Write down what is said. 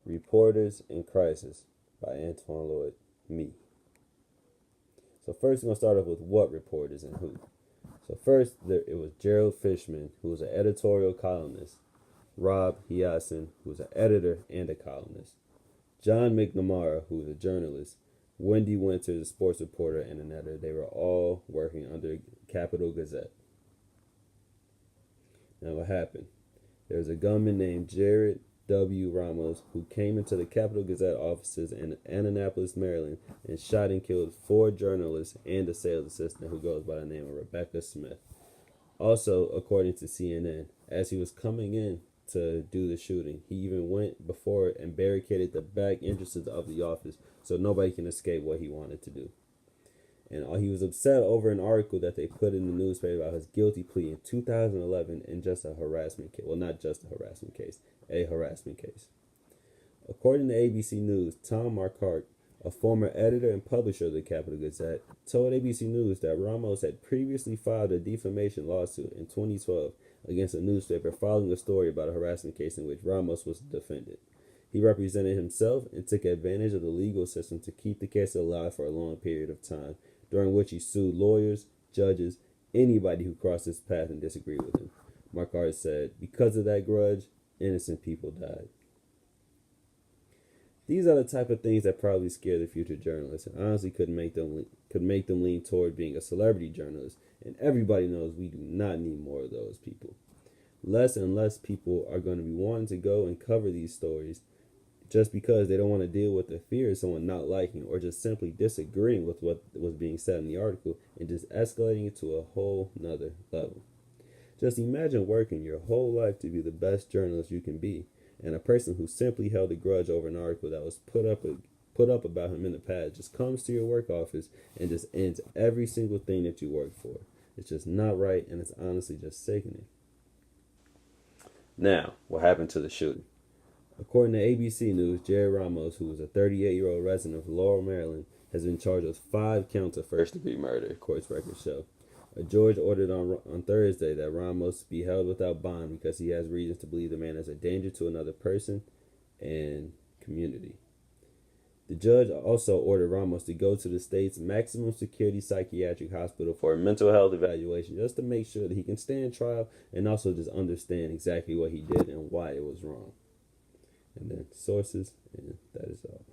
Reporters in Crisis by Antoine Lloyd. Me. So first we're going to start off with what reporters and who. So first it was Gerald Fishman, who was an editorial columnist. Rob Hiassen, who was an editor and a columnist. John McNamara, who was a journalist. Wendy Winters, a sports reporter and an editor. They were all working under Capital Gazette. Now what happened? There was a gunman named Jared W. Ramos who came into the Capital Gazette offices in Annapolis, Maryland, and shot and killed 4 journalists and a sales assistant who goes by the name of Rebecca Smith. Also, according to CNN, as he was coming in to do the shooting, he even went before and barricaded the back entrances of the office so nobody can escape what he wanted to do. And he was upset over an article that they put in the newspaper about his guilty plea in 2011 in just a harassment case. Well, not just a harassment case, a harassment case. According to ABC News, Tom Marquardt, a former editor and publisher of the Capital Gazette, told ABC News that Ramos had previously filed a defamation lawsuit in 2012 against a newspaper following a story about a harassment case in which Ramos was the defendant. He represented himself and took advantage of the legal system to keep the case alive for a long period of time, during which he sued lawyers, judges, anybody who crossed his path and disagreed with him. Marquardt said, because of that grudge, innocent people died. These are the type of things that probably scare the future journalists and honestly could make them lean toward being a celebrity journalist. And everybody knows we do not need more of those people. Less and less people are going to be wanting to go and cover these stories just because they don't want to deal with the fear of someone not liking or just simply disagreeing with what was being said in the article and just escalating it to a whole nother level. Just imagine working your whole life to be the best journalist you can be, and a person who simply held a grudge over an article that was put up about him in the past just comes to your work office and just ends every single thing that you work for. It's just not right, and it's honestly just sickening. Now, what happened to the shooting? According to ABC News, Jared Ramos, who was a 38-year-old resident of Laurel, Maryland, has been charged with 5 counts of first-degree murder, court's records show. A judge ordered on Thursday that Ramos be held without bond because he has reasons to believe the man is a danger to another person and community. The judge also ordered Ramos to go to the state's maximum security psychiatric hospital for a mental health evaluation just to make sure that he can stand trial and also just understand exactly what he did and why it was wrong. And then sources, and that is all.